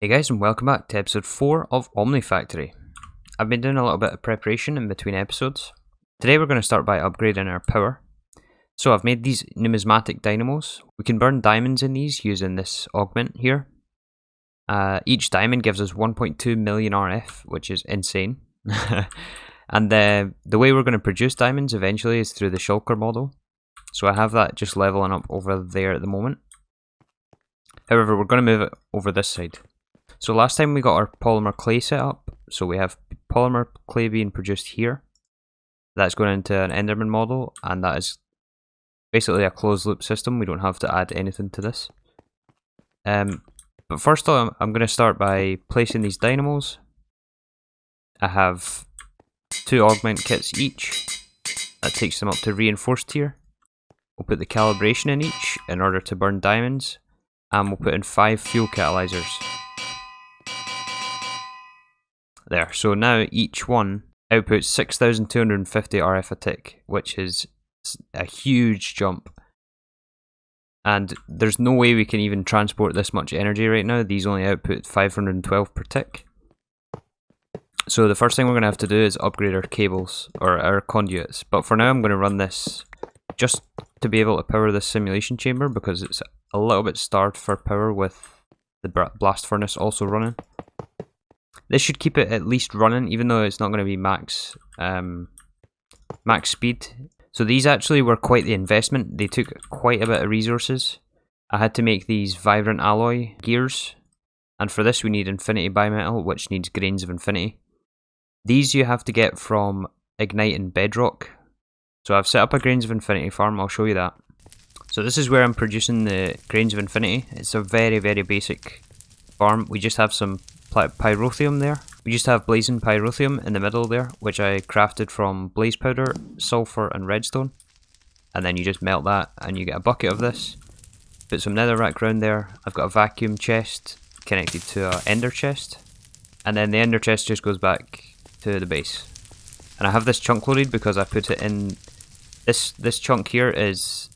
Hey guys, and welcome back to episode 4 of Omnifactory. I've been doing a little bit of preparation in between episodes. Today we're going to start by upgrading our power. So I've made these numismatic dynamos. We can burn diamonds in these using this augment here. Each diamond gives us 1.2 million RF, which is insane. And the way we're going to produce diamonds eventually is through the shulker model. So I have that just leveling up over there at the moment. However, we're going to move it over this side. So last time we got our polymer clay set up, so we have polymer clay being produced here. That's going into an Enderman model, and that is basically a closed loop system. We don't have to add anything to this. But first of all, I'm going to start by placing these dynamos. I have 2 augment kits each. That takes them up to reinforced tier. We'll put the calibration in each in order to burn diamonds, and we'll put in 5 fuel catalyzers. There, so now each one outputs 6,250 RF a tick, which is a huge jump. And there's no way we can even transport this much energy right now. These only output 512 per tick. So the first thing we're going to have to do is upgrade our cables, or our conduits. But for now I'm going to run this just to be able to power this simulation chamber, because it's a little bit starved for power with the blast furnace also running. This should keep it at least running, even though it's not going to be max speed. So these actually were quite the investment. They took quite a bit of resources. I had to make these vibrant alloy gears, and for this we need infinity bimetal, which needs grains of infinity. These you have to get from igniting bedrock. So I've set up a grains of infinity farm. I'll show you that. So this is where I'm producing the grains of infinity. It's a very basic farm. We just have some pyrotheum there. We just have blazing pyrotheum in the middle there, which I crafted from blaze powder, sulfur and redstone. And then you just melt that and you get a bucket of this. Put some netherrack around there. I've got a vacuum chest connected to an ender chest. And then the ender chest just goes back to the base. And I have this chunk loaded because I put it in... This chunk here is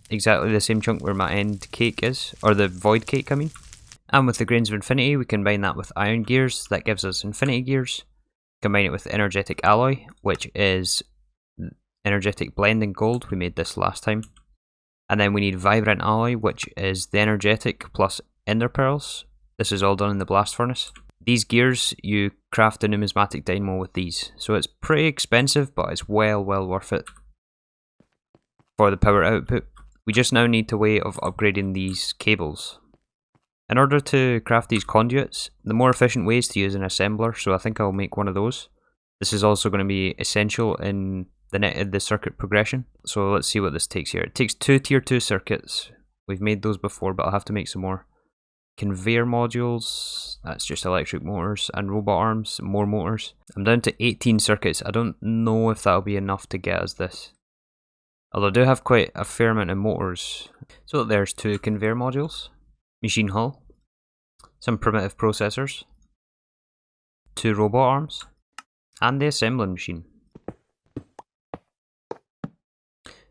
exactly the same chunk where my end cake is, or the void cake I mean. And with the grains of infinity, we combine that with iron gears. That gives us infinity gears. Combine it with energetic alloy, which is energetic blending gold. We made this last time. And then we need vibrant alloy, which is the energetic plus ender pearls. This is all done in the blast furnace. These gears, you craft a numismatic dynamo with these. So it's pretty expensive, but it's well worth it for the power output. We just now need a way of upgrading these cables. In order to craft these conduits, the more efficient way is to use an assembler, so I think I'll make one of those. This is also going to be essential in the circuit progression. So let's see what this takes here. It takes 2 tier 2 circuits. We've made those before, but I'll have to make some more. Conveyor modules, that's just electric motors, and robot arms, more motors. I'm down to 18 circuits. I don't know if that'll be enough to get us this. Although I do have quite a fair amount of motors. So there's 2 conveyor modules. Machine hull, some primitive processors, 2 robot arms, and the assembling machine.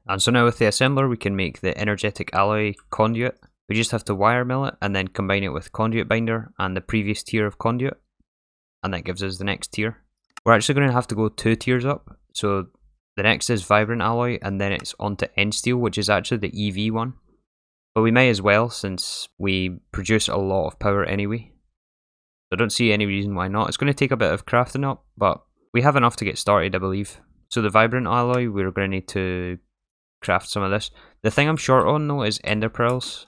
And so now with the assembler we can make the energetic alloy conduit. We just have to wire mill it and then combine it with conduit binder and the previous tier of conduit, and that gives us the next tier. We're actually going to have to go 2 tiers up, so the next is vibrant alloy and then it's onto end steel, which is actually the EV one. But we may as well, since we produce a lot of power anyway. So I don't see any reason why not. It's going to take a bit of crafting up, but we have enough to get started, I believe. So the vibrant alloy, we're going to need to craft some of this. The thing I'm short on though is ender pearls.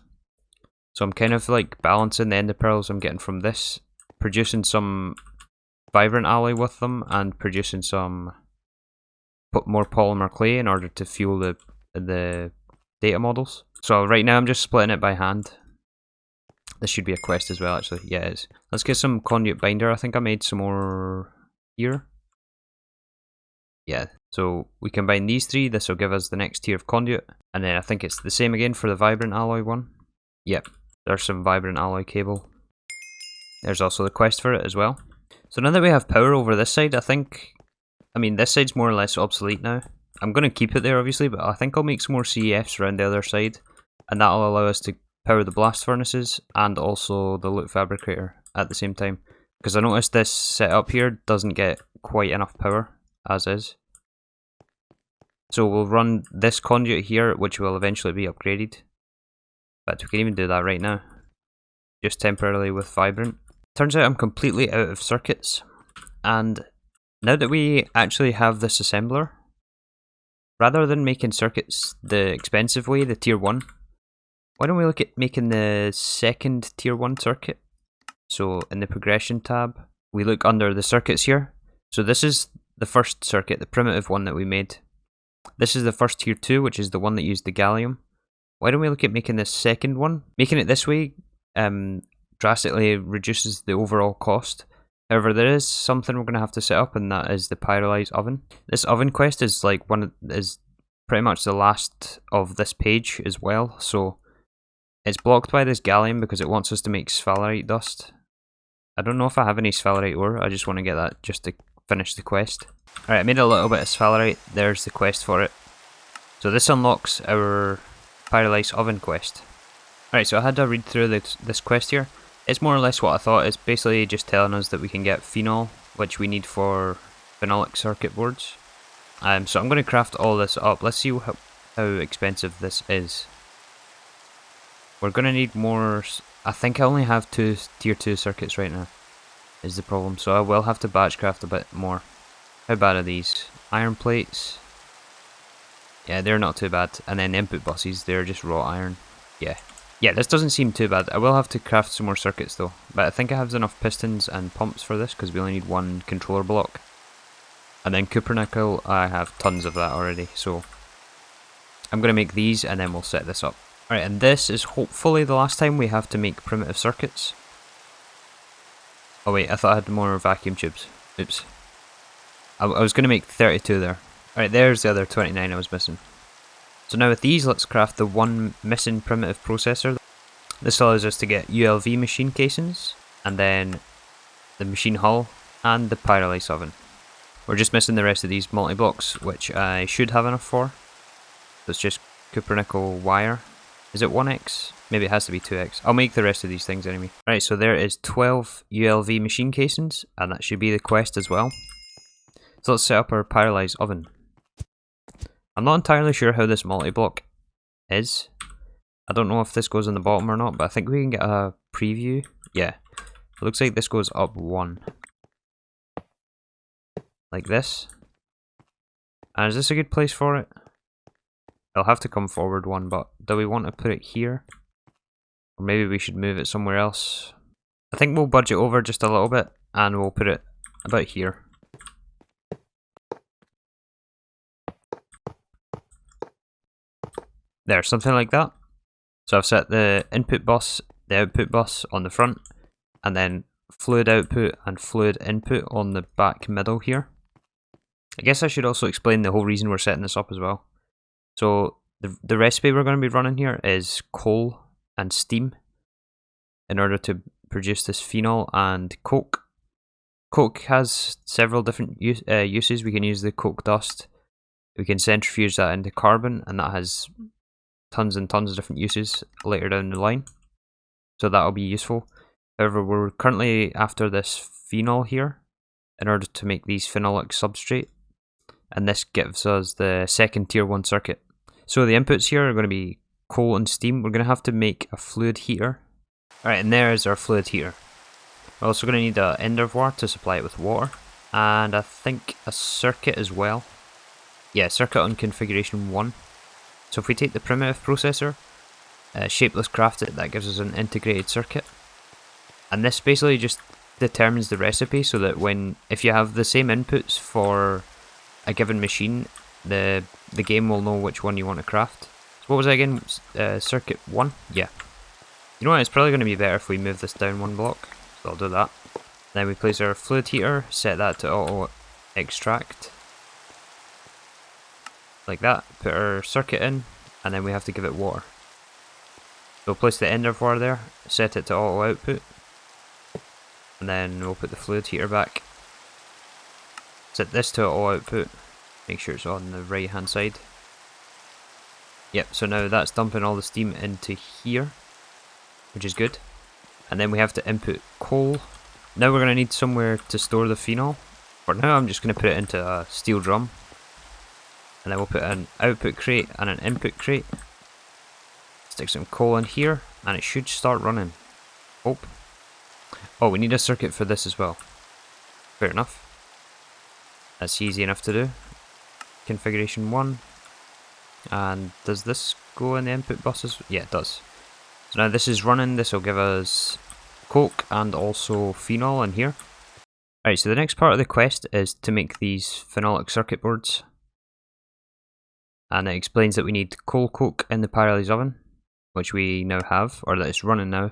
So I'm kind of like balancing the ender pearls I'm getting from this, producing some vibrant alloy with them, and producing some more polymer clay in order to fuel the data models. So right now I'm just splitting it by hand. This should be a quest as well actually. Yeah, it is. Let's get some conduit binder. I think I made some more here. Yeah, so we combine these 3. This will give us the next tier of conduit. And then I think it's the same again for the vibrant alloy one. Yep, there's some vibrant alloy cable. There's also the quest for it as well. So now that we have power over this side, I mean this side's more or less obsolete now. I'm going to keep it there obviously, but I think I'll make some more CEFs around the other side. And that'll allow us to power the blast furnaces and also the loot fabricator at the same time. Because I noticed this setup here doesn't get quite enough power as is. So we'll run this conduit here, which will eventually be upgraded. But we can even do that right now. Just temporarily with Vibrant. Turns out I'm completely out of circuits. And now that we actually have this assembler, rather than making circuits the expensive way, the tier 1, why don't we look at making the second tier 1 circuit? So in the progression tab, we look under the circuits here. So this is the first circuit, the primitive one that we made. This is the first tier 2, which is the one that used the gallium. Why don't we look at making this second one? Making it this way drastically reduces the overall cost. However, there is something we're going to have to set up, and that is the Parallelized oven. This oven quest is is pretty much the last of this page as well. So it's blocked by this gallium because it wants us to make sphalerite dust. I don't know if I have any sphalerite ore. I just want to get that just to finish the quest. Alright, I made a little bit of sphalerite. There's the quest for it. So this unlocks our Parallelized oven quest. Alright, so I had to read through this quest here. It's more or less what I thought. It's basically just telling us that we can get phenol, which we need for phenolic circuit boards. So I'm going to craft all this up. Let's see how expensive this is. We're going to need more. I think I only have 2 tier 2 circuits right now, is the problem. So I will have to batch craft a bit more. How bad are these? Iron plates. Yeah, they're not too bad. And then input buses, they're just raw iron. Yeah, this doesn't seem too bad. I will have to craft some more circuits though. But I think I have enough pistons and pumps for this because we only need 1 controller block. And then copper nickel, I have tons of that already. So I'm going to make these and then we'll set this up. Alright, and this is hopefully the last time we have to make primitive circuits. Oh wait, I thought I had more vacuum tubes. Oops. I was going to make 32 there. Alright, there's the other 29 I was missing. So now with these, let's craft the 1 missing primitive processor. This allows us to get ULV machine casings, and then the machine hull, and the Parallelized oven. We're just missing the rest of these multi-blocks, which I should have enough for. So it's just copper nickel wire. Is it 1x? Maybe it has to be 2x. I'll make the rest of these things anyway. Right, so there is 12 ULV machine casings, and that should be the quest as well. So let's set up our Parallelized oven. I'm not entirely sure how this multi-block is. I don't know if this goes on the bottom or not, but I think we can get a preview. Yeah, it looks like this goes up 1. Like this. And is this a good place for it? It'll have to come forward 1, but do we want to put it here? Or maybe we should move it somewhere else. I think we'll budget over just a little bit, and we'll put it about here. There, something like that. So I've set the input bus, the output bus on the front, and then fluid output and fluid input on the back middle here. I guess I should also explain the whole reason we're setting this up as well. So the recipe we're going to be running here is coal and steam in order to produce this phenol and coke. Coke has several different uses. We can use the coke dust. We can centrifuge that into carbon, and that has tons and tons of different uses later down the line. So that'll be useful. However, we're currently after this phenol here in order to make these phenolic substrate. And this gives us the second tier 1 circuit. So the inputs here are going to be coal and steam. We're going to have to make a fluid heater. Alright, and there's our fluid heater. We're also going to need an end reservoir to supply it with water. And I think a circuit as well. Yeah, circuit on configuration 1. So if we take the primitive processor, shapeless craft it, that gives us an integrated circuit. And this basically just determines the recipe so that if you have the same inputs for a given machine, the game will know which one you want to craft. So what was that again? Circuit 1? Yeah. You know what, it's probably going to be better if we move this down 1 block. So I'll do that. Then we place our fluid heater, set that to auto extract. Like that, put our circuit in, and then we have to give it water. So we'll place the end reservoir there, set it to auto output, and then we'll put the fluid heater back. Set this to auto output, make sure it's on the right hand side. Yep, so now that's dumping all the steam into here. which is good. And then we have to input coal. Now we're going to need somewhere to store the phenol. For now I'm just going to put it into a steel drum. And then we'll put an output crate and an input crate. Stick some coal in here and it should start running. Oh, we need a circuit for this as well. Fair enough. That's easy enough to do. Configuration 1. And does this go in the input buses? Yeah, it does. So now this is running. This will give us coke and also phenol in here. Alright, so the next part of the quest is to make these phenolic circuit boards. And it explains that we need coal coke in the parallelized oven, which we now have, or that it's running now.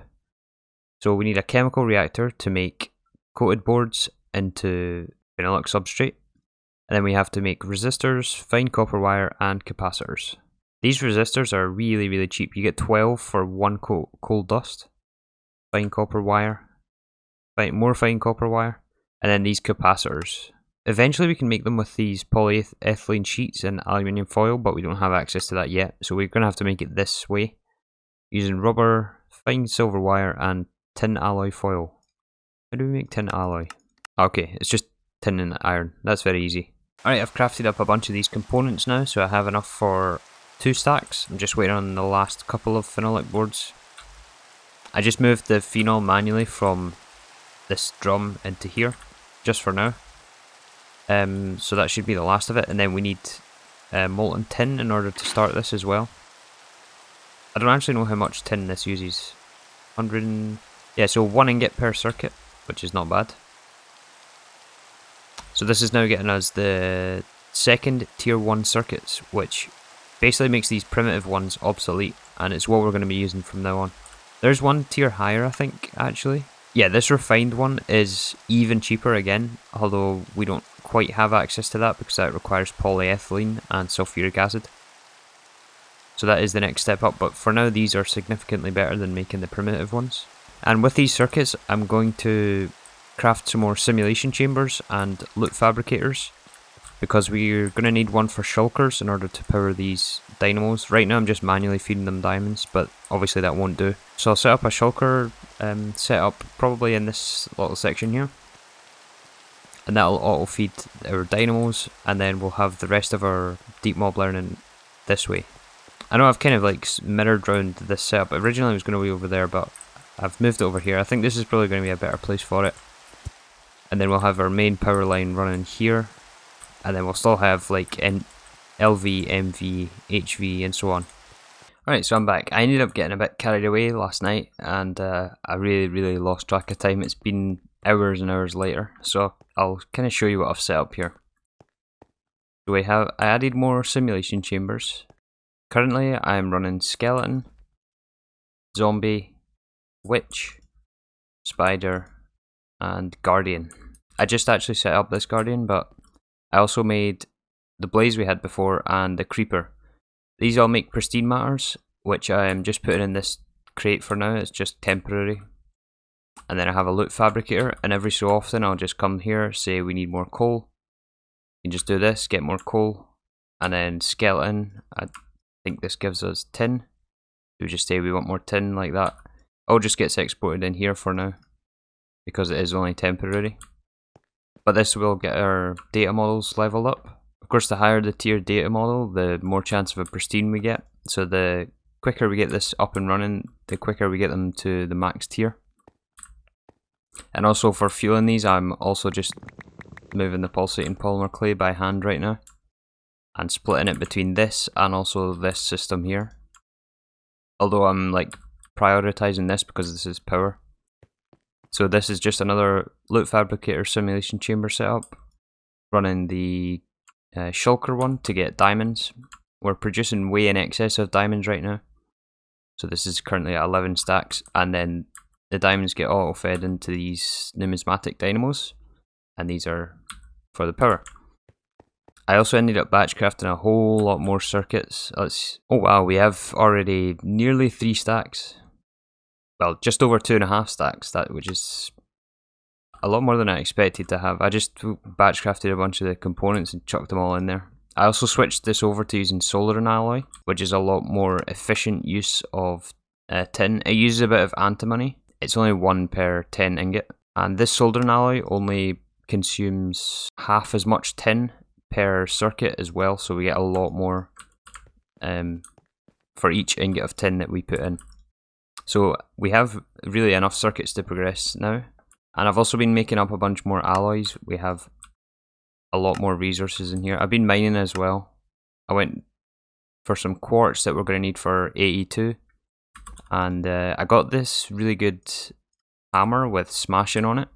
So we need a chemical reactor to make coated boards into phenolic substrate. And then we have to make resistors, fine copper wire, and capacitors. These resistors are really, really cheap. You get 12 for 1 coal dust. Fine copper wire. More fine copper wire. And then these capacitors. Eventually we can make them with these polyethylene sheets and aluminium foil, but we don't have access to that yet. So we're going to have to make it this way. Using rubber, fine silver wire, and tin alloy foil. How do we make tin alloy? Okay, it's just tin and iron. That's very easy. Alright, I've crafted up a bunch of these components now, so I have enough for 2 stacks. I'm just waiting on the last couple of phenolic boards. I just moved the phenol manually from this drum into here, just for now. So that should be the last of it, and then we need molten tin in order to start this as well. I don't actually know how much tin this uses. 100 yeah, so 1 ingot per circuit, which is not bad. So this is now getting us the second tier 1 circuits, which basically makes these primitive ones obsolete, and it's what we're going to be using from now on. There's one tier higher, I think, actually. Yeah, this refined one is even cheaper again, although we don't quite have access to that because that requires polyethylene and sulfuric acid. So that is the next step up, but for now these are significantly better than making the primitive ones. And with these circuits, I'm going to craft some more simulation chambers and loot fabricators, because we're going to need one for shulkers in order to power these dynamos. Right now I'm just manually feeding them diamonds, but obviously that won't do. So I'll set up a shulker setup probably in this little section here, and that'll auto feed our dynamos, and then we'll have the rest of our deep mob learning this way. I know I've kind of like mirrored around this setup. Originally it was going to be over there, but I've moved it over here. I think this is probably going to be a better place for it. And then we'll have our main power line running here, and then we'll still have like LV, MV, HV, and so on. Alright, so I'm back. I ended up getting a bit carried away last night, and I really lost track of time. It's been hours and hours later, so I'll kind of show you what I've set up here. So I added more simulation chambers. Currently I'm running skeleton, zombie, witch, spider, and guardian. I just actually set up this guardian, but I also made the blaze we had before and the creeper. These all make pristine matters, which I am just putting in this crate for now. It's just temporary. And then I have a loot fabricator, and every so often I'll just come here, say we need more coal. You can just do this, get more coal, and then skeleton. I think this gives us tin. We just say we want more tin, like that. All just gets exported in here for now, because it is only temporary. But this will get our data models leveled up. Of course, the higher the tier data model, the more chance of a pristine we get. So the quicker we get this up and running, the quicker we get them to the max tier. And also for fueling these, I'm also just moving the pulsating polymer clay by hand right now, and splitting it between this and also this system here. Although I'm like prioritizing this because this is power. So this is just another loot fabricator simulation chamber setup, running the shulker one to get diamonds. We're producing way in excess of diamonds right now. So this is currently at 11 stacks, and then the diamonds get auto fed into these numismatic dynamos, and these are for the power. I also ended up batch crafting a whole lot more circuits. Oh wow, we have already nearly 3 stacks. Well, just over 2.5 stacks, which is a lot more than I expected to have. I just batch crafted a bunch of the components and chucked them all in there. I also switched this over to using solar alloy, which is a lot more efficient use of tin. It uses a bit of antimony. It's only 1 per 10 ingot. And this soldering alloy only consumes half as much tin per circuit as well, so we get a lot more for each ingot of tin that we put in. So we have really enough circuits to progress now. And I've also been making up a bunch more alloys. We have a lot more resources in here. I've been mining as well. I went for some quartz that we're going to need for AE2. And I got this really good hammer with smashing on it.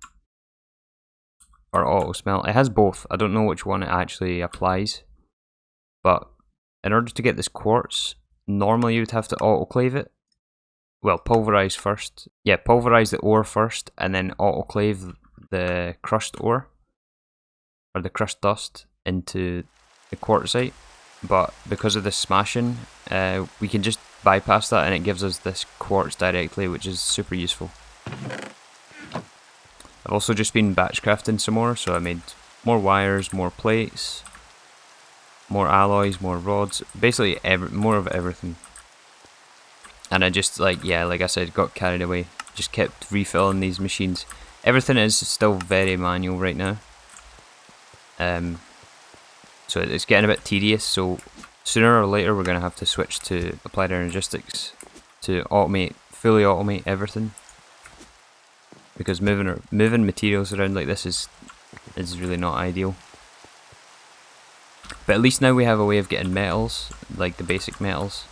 Or auto smelt. It has both. I don't know which one it actually applies. But in order to get this quartz, normally you would have to autoclave it. Well, pulverize first. Yeah, pulverize the ore first and then autoclave the crushed ore. Or the crushed dust into the quartzite. But because of the smashing, we can just bypass that and it gives us this quartz directly, which is super useful. I've also just been batch crafting some more, so I made more wires, more plates, more alloys, more rods, basically more of everything. And I just like I said, got carried away, just kept refilling these machines. Everything is still very manual right now. So it's getting a bit tedious, so sooner or later we're going to have to switch to Applied Energistics to fully automate everything. Because moving materials around like this is really not ideal. But at least now we have a way of getting metals, like the basic metals.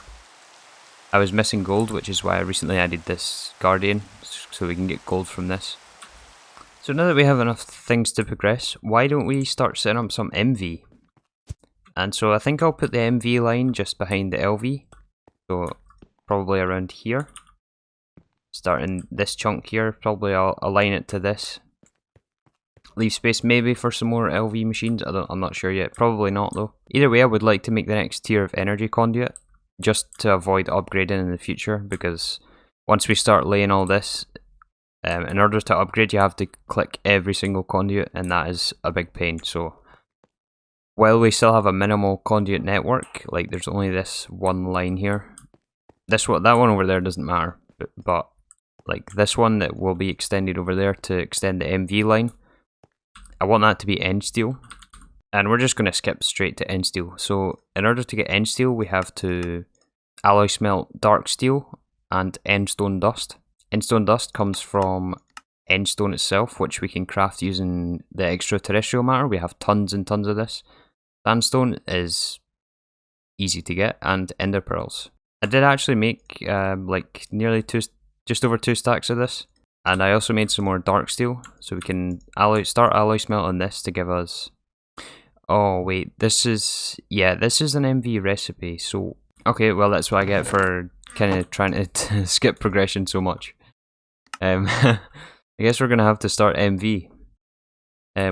I was missing gold, which is why I recently added this Guardian, so we can get gold from this. So now that we have enough things to progress, why don't we start setting up some MV? And so I think I'll put the MV line just behind the LV, so probably around here. Starting this chunk here, probably I'll align it to this. Leave space maybe for some more LV machines, I'm not sure yet, probably not though. Either way, I would like to make the next tier of energy conduit, just to avoid upgrading in the future, because once we start laying all this, in order to upgrade you have to click every single conduit, and that is a big pain. So while we still have a minimal conduit network, like there's only this one line here, that one over there doesn't matter, but like this one that will be extended over there to extend the MV line, I want that to be end steel, and we're just going to skip straight to end steel. So in order to get end steel, we have to alloy smelt dark steel and end stone dust. End stone dust comes from end stone itself, which we can craft using the extraterrestrial matter. We have tons and tons of this. Sandstone is easy to get, and ender pearls. I did actually make like nearly just over 2 stacks of this, and I also made some more dark steel, so we can start alloy smelting this to give us. Oh wait, this is an MV recipe. So okay, well that's what I get for kind of trying to skip progression so much. I guess we're gonna have to start MV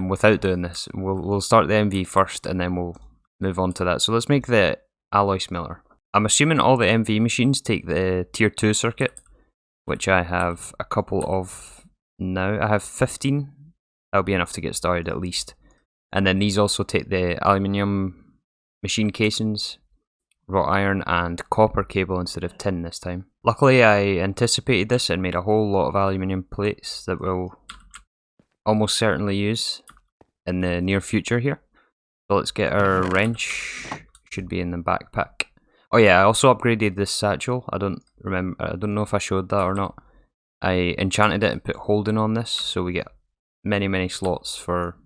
without doing this. We'll start the MV first, and then we'll move on to that. So let's make the alloy smelter. I'm assuming all the MV machines take the tier 2 circuit, which I have a couple of now. I have 15. That'll be enough to get started at least. And then these also take the aluminium machine casings, wrought iron, and copper cable instead of tin this time. Luckily I anticipated this and made a whole lot of aluminium plates that we'll almost certainly use in the near future here. So let's get our wrench. Should be in the backpack. Oh yeah, I also upgraded this satchel. I don't know if I showed that or not. I enchanted it and put holding on this, so we get many slots for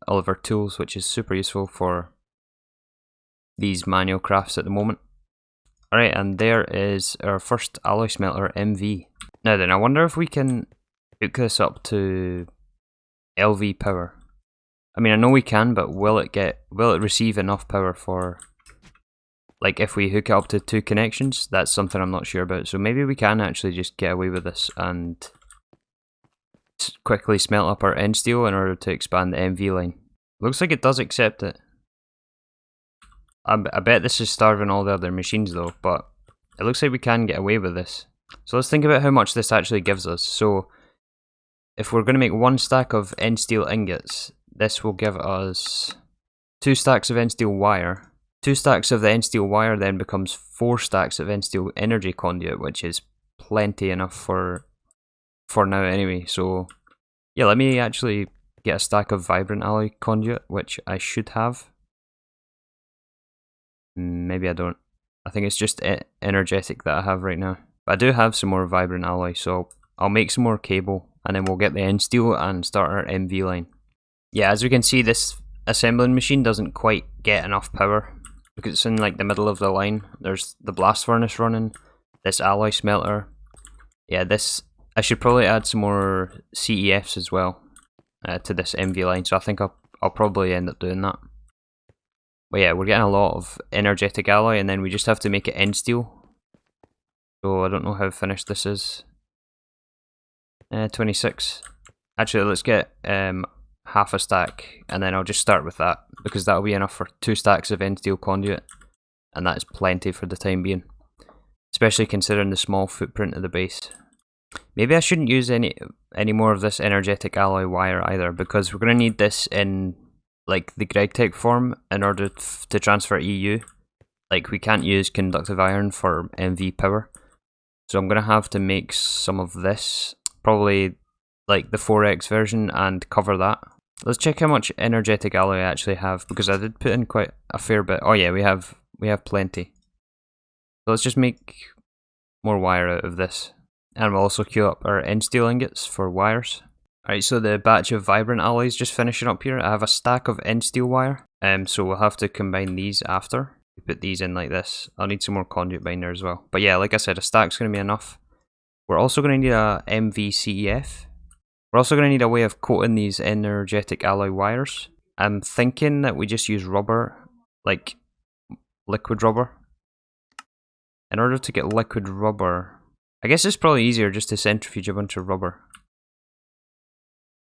all of our tools, which is super useful for these manual crafts at the moment. Alright, and there is our first alloy smelter, MV. Now then, I wonder if we can hook this up to LV power. I mean, I know we can, but will it receive enough power for, like, if we hook it up to 2 connections? That's something I'm not sure about. So maybe we can actually just get away with this and quickly smelt up our end steel in order to expand the MV line. Looks like it does accept it. I bet this is starving all the other machines though, but it looks like we can get away with this. So let's think about how much this actually gives us. So if we're going to make 1 stack of end steel ingots, this will give us 2 stacks of end steel wire. 2 stacks of the end steel wire then becomes 4 stacks of end steel energy conduit, which is plenty enough for now anyway. So yeah, let me actually get a stack of vibrant alloy conduit, which I should have. Maybe I don't. I think it's just energetic that I have right now. But I do have some more vibrant alloy, so I'll make some more cable, and then we'll get the end steel and start our MV line. Yeah, as we can see, this assembling machine doesn't quite get enough power because it's in like the middle of the line. There's the blast furnace running, this alloy smelter. Yeah, this, I should probably add some more CEFs as well to this MV line, so I think I'll probably end up doing that. But yeah, we're getting a lot of energetic alloy, and then we just have to make it end steel. So I don't know how finished this is. 26. Actually, let's get half a stack, and then I'll just start with that, because that'll be enough for 2 stacks of end steel conduit, and that is plenty for the time being. Especially considering the small footprint of the base. Maybe I shouldn't use any more of this energetic alloy wire either, because we're going to need this in like the GregTech form in order to transfer EU. Like, we can't use conductive iron for MV power, so I'm going to have to make some of this, probably like the 4X version, and cover that. Let's check how much energetic alloy I actually have, because I did put in quite a fair bit. Oh yeah, we have plenty. So let's just make more wire out of this, and we'll also queue up our end steel ingots for wires. Alright, so the batch of vibrant alloys just finishing up here. I have a stack of end steel wire, so we'll have to combine these after. We put these in like this. I'll need some more conduit binder as well. But yeah, like I said, a stack's going to be enough. We're also going to need a MVCEF. We're also going to need a way of coating these energetic alloy wires. I'm thinking that we just use rubber, like liquid rubber. In order to get liquid rubber, I guess it's probably easier just to centrifuge a bunch of rubber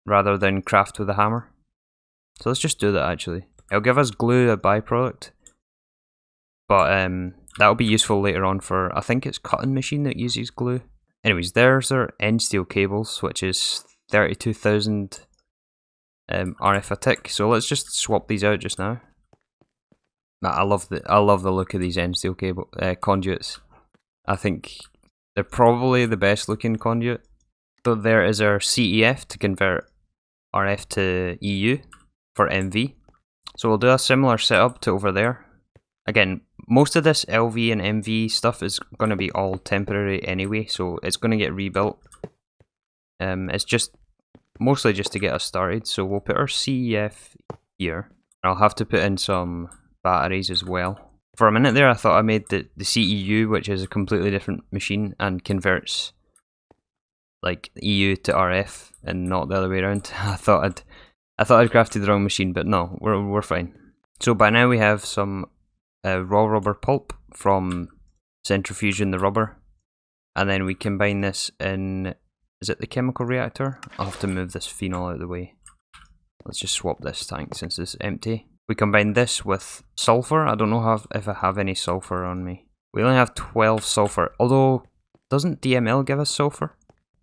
rather than craft with a hammer. So let's just do that actually. It'll give us glue, a byproduct, but that'll be useful later on for, I think it's cutting machine that uses glue. Anyways, there's our end steel cables, which is 32,000 RF a tick. So let's just swap these out just now. I love the look of these end steel cable conduits. I think they're probably the best looking conduit. So there is our CEF to convert RF to EU for MV. So we'll do a similar setup to over there. Again, most of this LV and MV stuff is going to be all temporary anyway, so it's going to get rebuilt. It's just mostly just to get us started. So we'll put our CEF here. I'll have to put in some batteries as well. For a minute there, I thought I made the CEU, which is a completely different machine and converts like EU to RF and not the other way around. I thought I'd crafted the wrong machine, but no, we're fine. So by now we have some raw rubber pulp from centrifuging the rubber, and then we combine this in, is it the chemical reactor? I'll have to move this phenol out of the way. Let's just swap this tank since it's empty. We combine this with sulfur. I don't know if I have any sulfur on me. We only have 12 sulfur, although doesn't DML give us sulfur?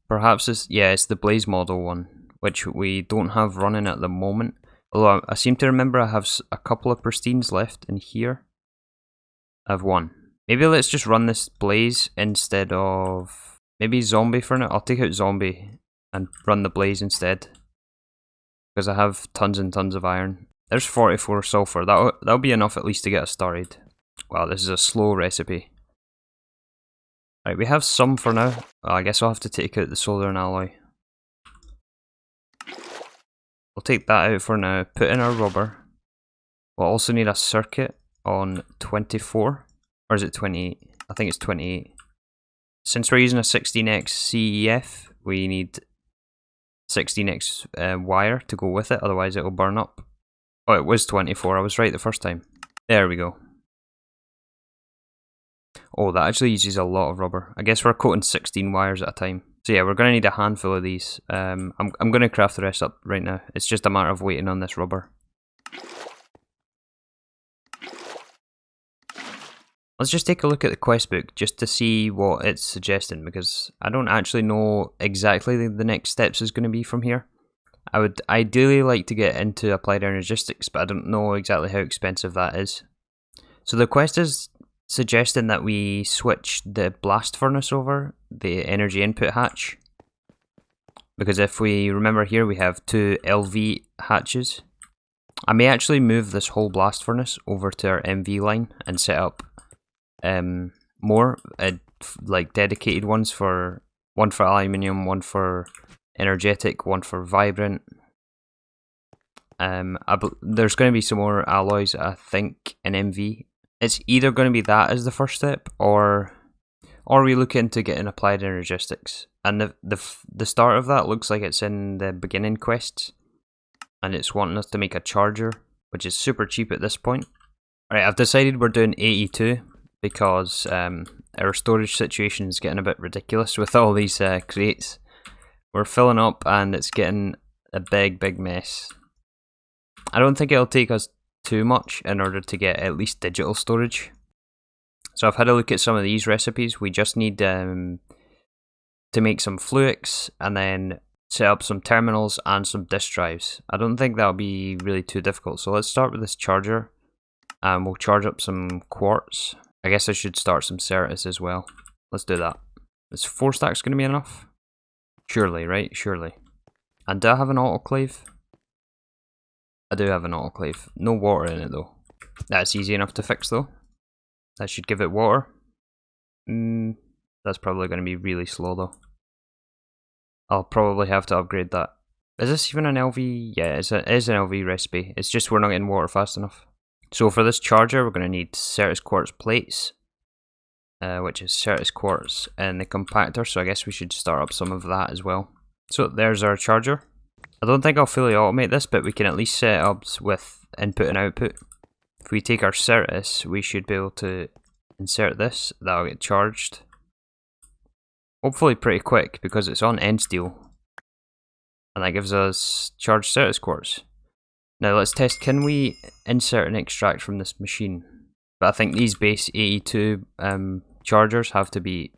Perhaps it's the Blaze model one, which we don't have running at the moment. Although I seem to remember I have a couple of pristines left in here. I have one. Maybe let's just run this Blaze instead of, maybe Zombie for now. I'll take out Zombie and run the Blaze instead, because I have tons and tons of iron. There's 44 sulfur. That'll be enough at least to get us started. Wow, this is a slow recipe. Right, we have some for now. I guess I'll have to take out the solder and alloy. We'll take that out for now. Put in our rubber. We'll also need a circuit on 24. Or is it 28? I think it's 28. Since we're using a 16x CEF, we need 16x wire to go with it, otherwise it will burn up. Oh, it was 24. I was right the first time. There we go. Oh, that actually uses a lot of rubber. I guess we're coating 16 wires at a time. So yeah, we're going to need a handful of these. I'm going to craft the rest up right now. It's just a matter of waiting on this rubber. Let's just take a look at the quest book just to see what it's suggesting, because I don't actually know exactly the next steps is going to be from here. I would ideally like to get into Applied Energistics, but I don't know exactly how expensive that is. So the quest is suggesting that we switch the blast furnace over, the energy input hatch. Because if we remember here, we have 2 LV hatches. I may actually move this whole blast furnace over to our MV line and set up more like dedicated ones, for one for aluminium, one for energetic, one for vibrant. There's going to be some more alloys, I think, in MV. It's either going to be that as the first step, or we look into getting Applied Energistics. And the start of that looks like it's in the beginning quests, and it's wanting us to make a charger, which is super cheap at this point. Alright, I've decided we're doing AE2 because our storage situation is getting a bit ridiculous with all these crates. We're filling up and it's getting a big mess. I don't think it'll take us too much in order to get at least digital storage. So I've had a look at some of these recipes. We just need to make some fluics and then set up some terminals and some disk drives. I don't think that'll be really too difficult. So let's start with this charger, and we'll charge up some quartz. I guess I should start some Certus as well. Let's do that. Is 4 stacks going to be enough? Surely, right? Surely. And do I have an autoclave? I do have an autoclave. No water in it though. That's easy enough to fix though. That should give it water. That's probably going to be really slow though. I'll probably have to upgrade that. Is this even an LV? Yeah, it is an LV recipe. It's just we're not getting water fast enough. So for this charger, we're going to need Certus quartz plates, which is Certus quartz and the compactor. So I guess we should start up some of that as well. So there's our charger. I don't think I'll fully automate this, but we can at least set up with input and output. If we take our Certus, we should be able to insert this. That'll get charged. Hopefully pretty quick because it's on end steel. And that gives us charged Certus quartz. Now let's test, can we insert and extract from this machine? But I think these base AE2 chargers have to be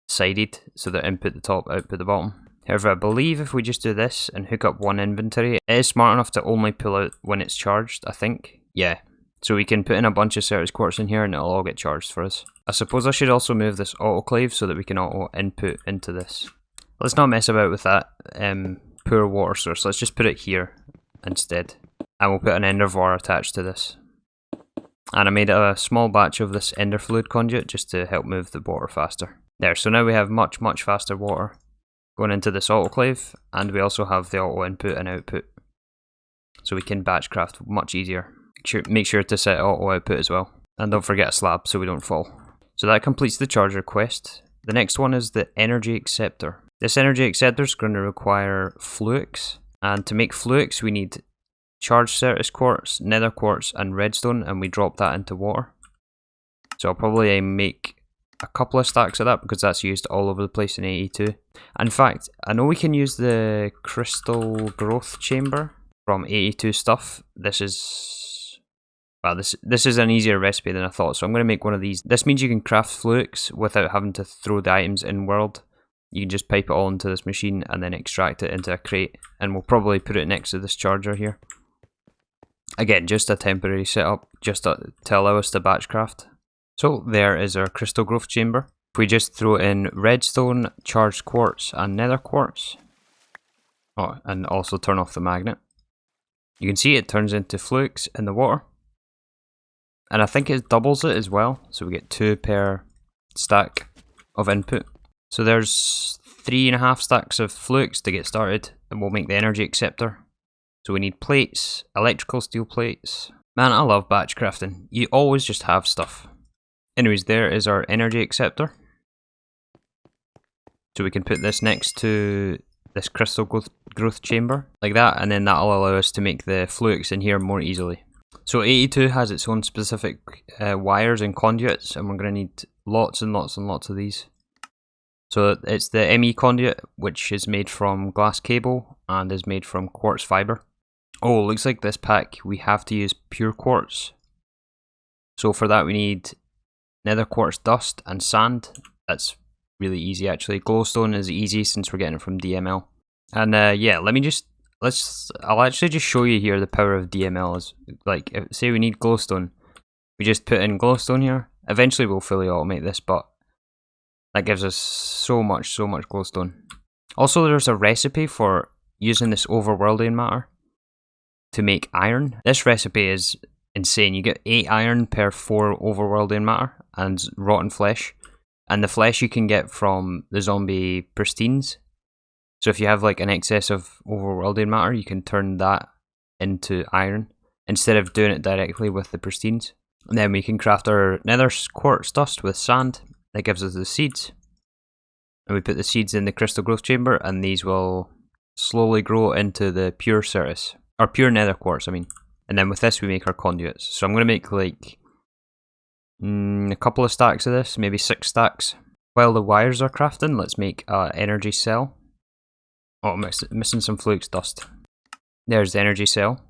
sided, so they're input the top, output the bottom. However, I believe if we just do this and hook up one inventory, it is smart enough to only pull out when it's charged, I think. Yeah, so we can put in a bunch of Certus quartz in here and it'll all get charged for us. I suppose I should also move this autoclave so that we can auto input into this. Let's not mess about with that poor water source, let's just put it here instead. And we'll put an ender var attached to this. And I made a small batch of this ender fluid conduit just to help move the water faster. There, so now we have much faster water going into this autoclave, and we also have the auto input and output. So we can batch craft much easier. Make sure to set auto output as well. And don't forget a slab so we don't fall. So that completes the charger quest. The next one is the energy acceptor. This energy acceptor is going to require fluics. And to make fluics we need charged Certus quartz, nether quartz and redstone, and we drop that into water. So I'll probably make a couple of stacks of that because that's used all over the place in AE2. In fact, I know we can use the crystal growth chamber from AE2 stuff. This is, well, this is an easier recipe than I thought, so I'm going to make one of these. This means you can craft fluics without having to throw the items in world. You can just pipe it all into this machine and then extract it into a crate, and we'll probably put it next to this charger here. Again, just a temporary setup, just to allow us to batch craft. So there is our crystal growth chamber. If we just throw in redstone, charged quartz and nether quartz, oh, and also turn off the magnet, you can see it turns into fluics in the water. And I think it doubles it as well, so we get 2 per stack of input. So there's 3.5 stacks of fluics to get started, and we'll make the energy acceptor. So we need plates, electrical steel plates. Man, I love batch crafting. You always just have stuff. Anyways, there is our energy acceptor. So we can put this next to this crystal growth chamber, like that, and then that'll allow us to make the fluics in here more easily. So AE2 has its own specific wires and conduits, and we're going to need lots and lots and lots of these. So it's the ME conduit, which is made from glass cable and is made from quartz fiber. Oh, looks like this pack we have to use pure quartz. So for that we need nether quartz dust and sand. That's really easy actually. Glowstone is easy since we're getting it from DML. And yeah, I'll actually just show you here the power of DML. Is like, say we need glowstone, we just put in glowstone here Eventually we'll fully automate this, but that gives us so much glowstone. Also, there's a recipe for using this overworlding matter to make iron. This recipe is insane. You get 8 iron per 4 overworlding matter and rotten flesh. And the flesh you can get from the zombie pristines. So if you have like an excess of overworlding matter, you can turn that into iron instead of doing it directly with the pristines. And then we can craft our nether quartz dust with sand. That gives us the seeds. And we put the seeds in the crystal growth chamber, and these will slowly grow into the pure certus. Or pure nether quartz, I mean. And then with this we make our conduits. So I'm going to make like a couple of stacks of this, maybe 6 stacks. While the wires are crafting, let's make an energy cell. Oh, I'm missing some flux dust. There's the energy cell.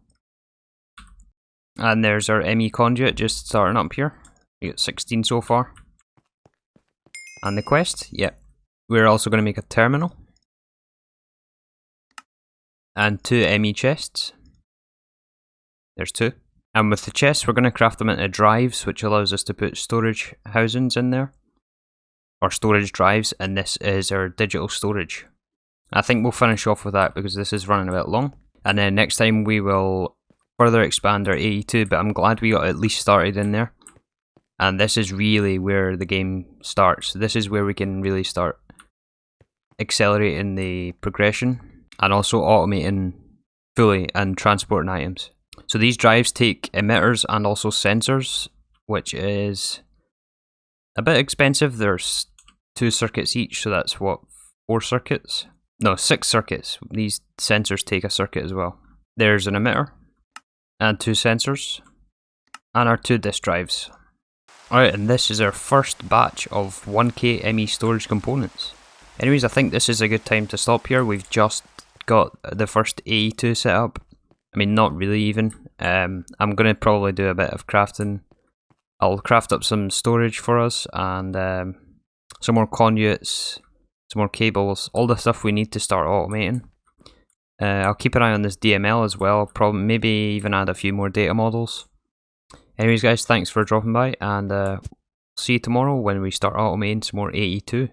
And there's our ME conduit just starting up here. We got 16 so far. And the quest, yep. We're also going to make a terminal. And 2 ME chests. There's 2. And with the chests, we're going to craft them into drives, which allows us to put storage housings in there. Or storage drives, and this is our digital storage. I think we'll finish off with that because this is running a bit long. And then next time we will further expand our AE2, but I'm glad we got at least started in there. And this is really where the game starts. This is where we can really start accelerating the progression and also automating fully and transporting items. So these drives take emitters and also sensors, which is a bit expensive. There's 2 circuits each, so that's what, 4 circuits? No, 6 circuits. These sensors take a circuit as well. There's an emitter and 2 sensors and our 2 disk drives. Alright, and this is our first batch of 1k ME storage components. Anyways, I think this is a good time to stop here. We've just got the first AE2 set up. I mean, not really even. I'm going to probably do a bit of crafting. I'll craft up some storage for us and some more conduits, some more cables, all the stuff we need to start automating. I'll keep an eye on this DML as well, probably maybe even add a few more data models. Anyways guys, thanks for dropping by, and see you tomorrow when we start automating some more AE2.